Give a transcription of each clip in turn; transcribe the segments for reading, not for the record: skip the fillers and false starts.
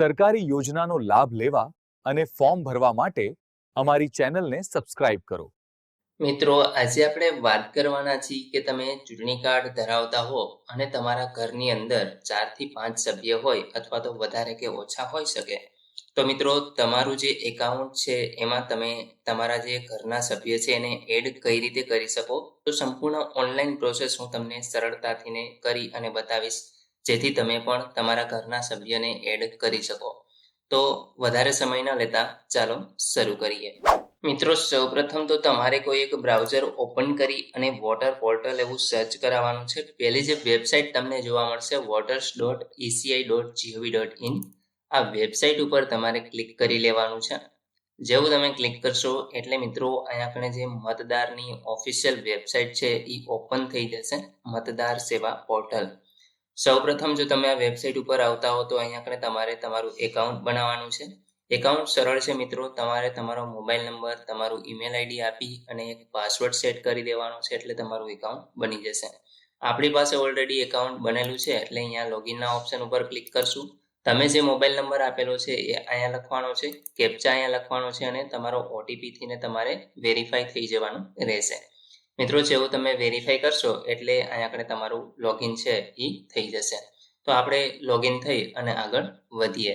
સરકારી યોજનાનો લાભ લેવા અને ફોર્મ ભરવા માટે અમારી ચેનલને સબસ્ક્રાઇબ કરો. મિત્રો, આજે આપણે વાત કરવાના છીએ કે તમે ચૂંટણી કાર્ડ ધરાવતા હો અને તમારા ઘરની અંદર 4 થી 5 સભ્ય હોય અથવા તો વધારે કે ઓછા હોઈ શકે. તો મિત્રો, તમારું જે એકાઉન્ટ છે એમાં તમે તમારા જે ઘરના સભ્ય છે એને એડ કઈ રીતે કરી શકો, તો સંપૂર્ણ ઓનલાઈન પ્રોસેસ હું તમને સરળતાથી કરી અને બતાવીશ, જેથી તમે પણ તમારા ઘરના સભ્યને એડ કરી શકો. તો વધારે સમય ન લેતા ચાલો શરૂ કરીએ. મિત્રો, સૌપ્રથમ તો તમારે કોઈ એક બ્રાઉઝર ઓપન કરી અને વોટર પોર્ટલ એવું સર્ચ કરાવવાનું છે. પહેલી જે વેબસાઇટ તમને જોવા મળશે voters.eci.gov.in, આ વેબસાઇટ ઉપર તમારે ક્લિક કરી લેવાનું છે. જેવું તમે ક્લિક કરશો એટલે મિત્રો અહીંયા આપણે જે મતદારની ઓફિશિયલ વેબસાઇટ છે એ ઓપન થઈ જશે, મતદાર સેવા પોર્ટલ. સૌપ્રથમ જો તમે આ વેબસાઇટ ઉપર આવતા હો તો અહીંયા આપણે તમારે તમારું એકાઉન્ટ બનાવવાનું છે. એકાઉન્ટ સરળ છે મિત્રો, તમારે તમારો મોબાઈલ નંબર, તમારું ઈમેલ આઈડી આપી અને એક પાસવર્ડ સેટ કરી દેવાનો છે એટલે તમારું એકાઉન્ટ બની જશે. આપણી પાસે ઓલરેડી એકાઉન્ટ બનેલું છે એટલે અહીંયા લોગિનના ઓપ્શન ઉપર ક્લિક કરશું. તમે જે મોબાઈલ નંબર આપેલો છે એ અહીંયા લખવાનો છે, કેપ્ચા અહીંયા લખવાનો છે અને તમારો ઓટીપી થઈને તમારે વેરીફાઈ થઈ જવાનું રહેશે. મિત્રો, જેવું તમે વેરીફાઈ કરશો એટલે અહીંયા આપણે તમારું લોગિન છે એ થઈ જશે. તો આપણે લોગિન થઈ અને આગળ વધીએ.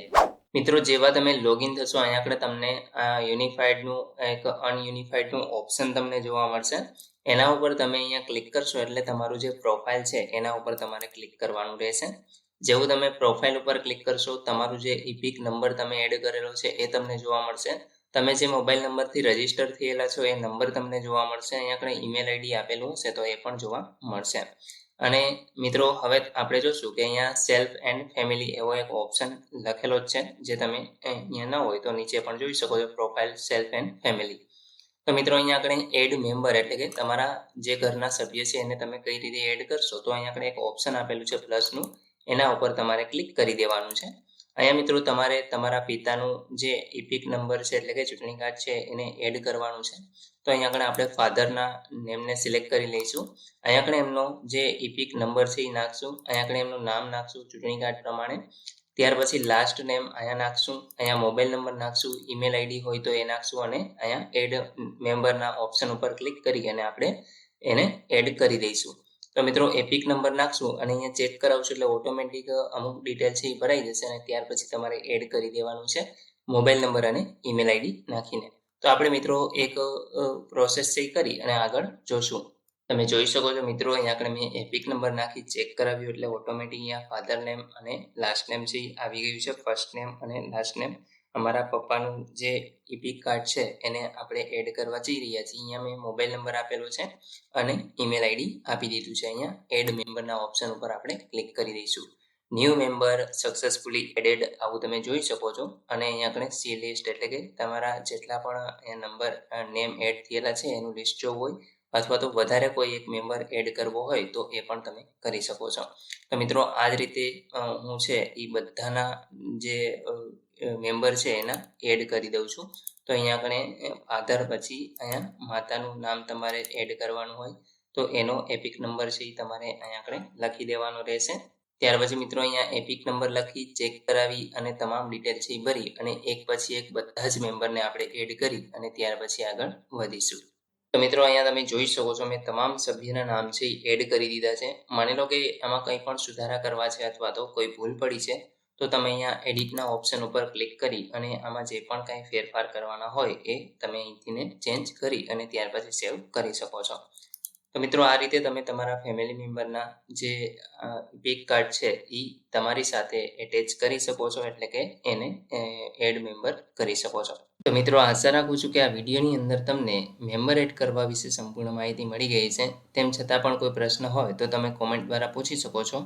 મિત્રો, જેવા તમે લોગિન થશો અહીંયા આપણે તમને આ યુનિફાઈડનું એક અનયુનિફાઈડનું ઓપ્શન તમને જોવા મળશે. એના ઉપર તમે અહીંયા ક્લિક કરશો એટલે તમારું જે પ્રોફાઇલ છે એના ઉપર તમારે ક્લિક કરવાનું રહેશે. જેવું તમે પ્રોફાઇલ ઉપર ક્લિક કરશો, તમારું જે ઇપિક નંબર તમે એડ કરેલો છે એ તમને જોવા મળશે. તમે જે મોબાઈલ નંબરથી રજીસ્ટર થયેલા છો એ નંબર તમને જોવા મળશે. અહીંયા આપણે ઈમેલ આઈડી આપેલું હશે તો એ પણ જોવા મળશે. અને મિત્રો, હવે આપણે જોશું કે અહીંયા સેલ્ફ એન્ડ ફેમિલી એવો એક ઓપ્શન લખેલો જ છે, જે તમે અહીંયા ન હોય તો નીચે પણ જોઈ શકો છો, પ્રોફાઇલ સેલ્ફ એન્ડ ફેમિલી. તો મિત્રો, અહીંયા આપણે એડ મેમ્બર એટલે કે તમારા જે ઘરના સભ્ય છે એને તમે કઈ રીતે એડ કરશો, તો અહીંયા આપણે એક ઓપ્શન આપેલું છે પ્લસનું, એના ઉપર તમારે ક્લિક કરી દેવાનું છે. અહીંયા મિત્રો તમારે તમારા પિતાનું જે ઇપિક નંબર છે એટલે કે ચૂંટણી કાર્ડ છે એને એડ કરવાનું છે. તો અહીંયા આગળ આપણે ફાધરના નેમને સિલેક્ટ કરી લઈશું. અહીંયા આપણે એમનો જે ઇપિક નંબર છે એ નાખશું. અહીંયા આપણે એમનું નામ નાખશું ચૂંટણી કાર્ડ પ્રમાણે. ત્યાર પછી લાસ્ટ નેમ અહીંયા નાખશું, અહીંયા મોબાઈલ નંબર નાખશું, ઈમેલ આઈડી હોય તો એ નાખશું અને અહીંયા એડ મેમ્બરના ઓપ્શન ઉપર ક્લિક કરી અને આપણે એને એડ કરી દઈશું. તો મિત્રો, એપિક નંબર નાખશું અને અહીંયા ચેક કરાવશું એટલે ઓટોમેટિક અમુક ડિટેલ છે એ ભરાઈ જશે અને ત્યાર પછી તમારે એડ કરી દેવાનું છે મોબાઈલ નંબર અને ઈમેલ આઈડી નાખીને. તો આપણે મિત્રો એક પ્રોસેસ છે કરી અને આગળ જોશું. તમે જોઈ શકો છો મિત્રો, અહીંયા આગળ મેં એપિક નંબર નાખી ચેક કરાવ્યું એટલે ઓટોમેટિક અહીંયા ફાધર નેમ અને લાસ્ટ નેમ છે આવી ગયું છે. ફર્સ્ટ નેમ અને લાસ્ટ નેમ અમારા પપ્પાનું જે ઇપિક કાર્ડ છે એને આપણે એડ કરવા જઈ રહ્યા છીએ. અહીંયા મેં મોબાઈલ નંબર આપેલો છે અને ઈમેલ આઈડી આપી દીધું છે. અહીંયા એડ મેમ્બરના ઓપ્શન ઉપર આપણે ક્લિક કરી દઈશું. ન્યૂ મેમ્બર સક્સેસફુલી એડેડ આવું તમે જોઈ શકો છો. અને અહીંયા આપણે સી લિસ્ટ એટલે કે તમારા જેટલા પણ નંબર નેમ એડ થયેલા છે એનું લિસ્ટ જોવું હોય અથવા તો વધારે કોઈ એક મેમ્બર એડ કરવો હોય તો એ પણ તમે કરી શકો છો. તો મિત્રો, આ જ રીતે હું છે એ બધાના જે મેમ્બર છે એના એડ કરી દઉં છું. તો અહીંયા આપણે ફાધર પછી અહીંયા માતાનું નામ તમારે એડ કરવાનું હોય તો એનો એપિક નંબર છે એ તમારે અહીંયા આપણે લખી દેવાનો રહેશે. ત્યાર પછી મિત્રો અહીંયા એપિક નંબર લખી ચેક કરાવી અને તમામ ડિટેલ છે એ ભરી અને એક પછી એક બધા જ મેમ્બરને આપણે એડ કરી અને ત્યાર પછી આગળ વધીશું. તો મિત્રો, અહીંયા તમે જોઈ શકો છો મેં તમામ સભ્યના નામ છે એ એડ કરી દીધા છે. માની લો કે આમાં કંઈ પણ સુધારા કરવા છે અથવા તો કોઈ ભૂલ પડી છે તો તમે અહીંયા એડિટના ઓપ્શન ઉપર ક્લિક કરી અને આમાં જે પણ કાંઈ ફેરફાર કરવાના હોય એ તમે અહીંથી ચેન્જ કરી અને ત્યાર પછી સેવ કરી શકો છો. તો મિત્રો, આ રીતે તમે તમારા ફેમિલી મેમ્બરના જે ઇપિક કાર્ડ છે એ તમારી સાથે એટેચ કરી શકો છો, એટલે કે એને એડ મેમ્બર કરી શકો છો. તો મિત્રો, આશા રાખું છું કે આ વિડીયોની અંદર તમને મેમ્બર એડ કરવા વિશે સંપૂર્ણ માહિતી મળી ગઈ છે. તેમ છતાં પણ કોઈ પ્રશ્ન હોય તો તમે કોમેન્ટ દ્વારા પૂછી શકો છો.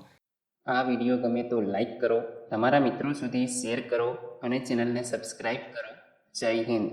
આ વિડીયો ગમે તો લાઈક કરો, તમારા મિત્રો સુધી શેર કરો અને ચેનલને સબસ્ક્રાઈબ કરો. જય હિન્દ.